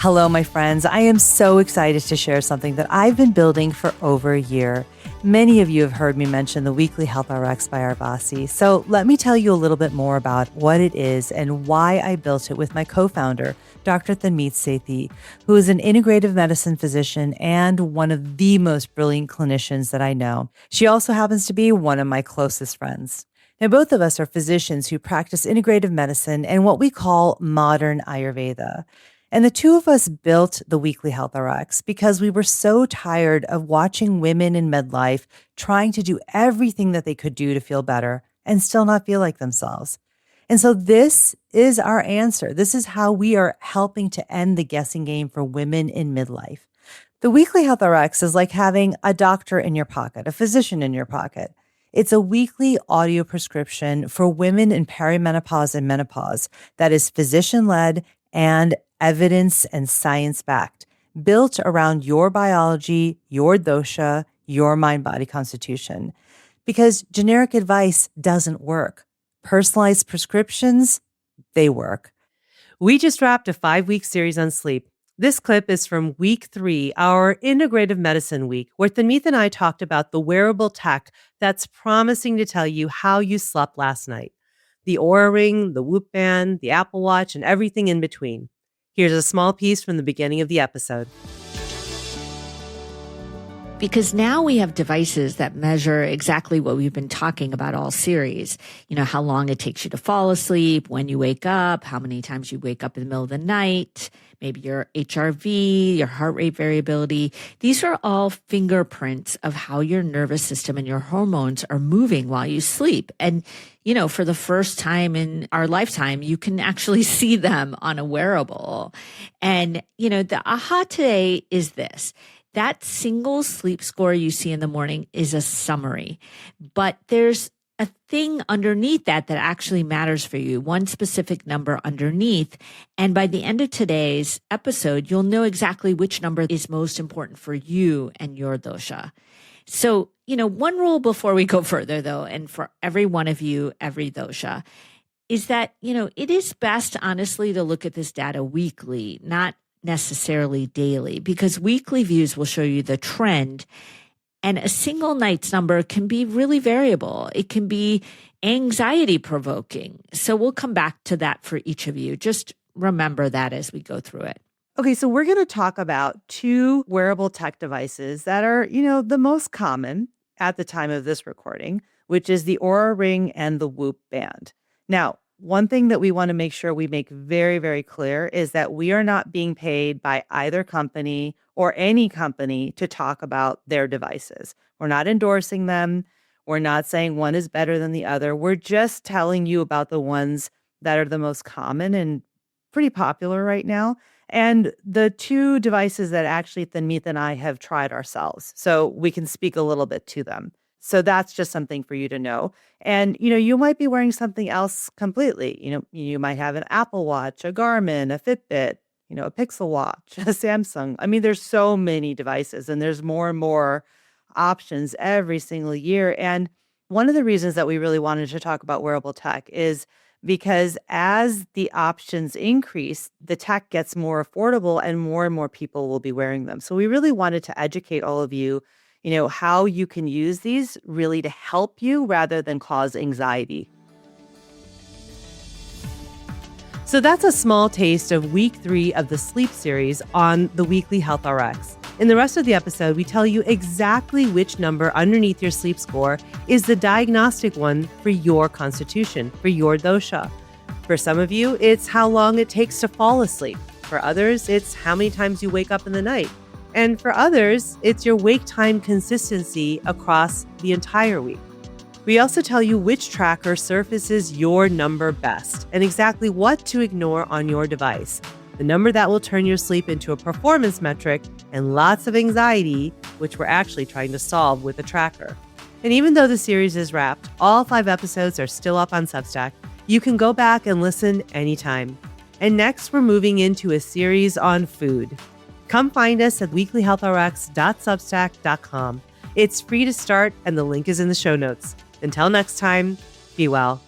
Hello, my friends. I am so excited to share something that I've been building for over a year. Many of you have heard me mention the weekly Health RX by Arvasi. So let me tell you a little bit more about what it is and why I built it with my co-founder, Dr. Thanmeet Sethi, who is an integrative medicine physician and one of the most brilliant clinicians that I know. She also happens to be one of my closest friends. Now, both of us are physicians who practice integrative medicine and what we call modern Ayurveda. And the two of us built the weekly Health RX because we were so tired of watching women in midlife trying to do everything that they could do to feel better and still not feel like themselves. And so this is our answer. This is how we are helping to end the guessing game for women in midlife. The weekly Health RX is like having a doctor in your pocket, a physician in your pocket. It's a weekly audio prescription for women in perimenopause and menopause that is physician-led and evidence and science-backed, built around your biology, your dosha, your mind-body constitution. Because generic advice doesn't work. Personalized prescriptions, they work. We just wrapped a 5-week series on sleep. This clip is from week 3, our integrative medicine week, where Thanmeet and I talked about the wearable tech that's promising to tell you how you slept last night. The Oura Ring, the Whoop Band, the Apple Watch, and everything in between. Here's a small piece from the beginning of the episode. Because now we have devices that measure exactly what we've been talking about all series. You know, how long it takes you to fall asleep, when you wake up, how many times you wake up in the middle of the night, maybe your HRV, your heart rate variability. These are all fingerprints of how your nervous system and your hormones are moving while you sleep. And, you know, for the first time in our lifetime, you can actually see them on a wearable. And, you know, the aha today is this. That single sleep score you see in the morning is a summary, but there's a thing underneath that actually matters for you, one specific number underneath. And by the end of today's episode, you'll know exactly which number is most important for you and your dosha. So, you know, one rule before we go further though, and for every one of you, every dosha, is that, you know, it is best honestly to look at this data weekly, not necessarily daily, because weekly views will show you the trend, and a single night's number can be really variable. It can be anxiety provoking. So we'll come back to that for each of you. Just remember that as we go through it. Okay, so we're going to talk about 2 wearable tech devices that are, you know, the most common at the time of this recording, which is the Oura Ring and the Whoop Band. Now, one thing that we want to make sure we make very, very clear is that we are not being paid by either company or any company to talk about their devices. We're not endorsing them. We're not saying one is better than the other. We're just telling you about the ones that are the most common and pretty popular right now. And the 2 devices that actually Thanmeet and I have tried ourselves. So we can speak a little bit to them. So that's just something for you to know. And, you know, you might be wearing something else completely. You know, you might have an Apple Watch, a Garmin, a Fitbit, you know, a Pixel Watch, a Samsung. I mean, there's so many devices and there's more and more options every single year. And one of the reasons that we really wanted to talk about wearable tech is because as the options increase, the tech gets more affordable and more people will be wearing them. So we really wanted to educate all of you, you know, how you can use these really to help you rather than cause anxiety. So that's a small taste of week 3 of the sleep series on the weekly Health RX. In the rest of the episode, we tell you exactly which number underneath your sleep score is the diagnostic one for your constitution, for your dosha. For some of you, it's how long it takes to fall asleep. For others, it's how many times you wake up in the night. And for others, it's your wake time consistency across the entire week. We also tell you which tracker surfaces your number best and exactly what to ignore on your device. The number that will turn your sleep into a performance metric and lots of anxiety, which we're actually trying to solve with a tracker. And even though the series is wrapped, all 5 episodes are still up on Substack. You can go back and listen anytime. And next, we're moving into a series on food. Come find us at weeklyhealthrx.substack.com. It's free to start, and the link is in the show notes. Until next time, be well.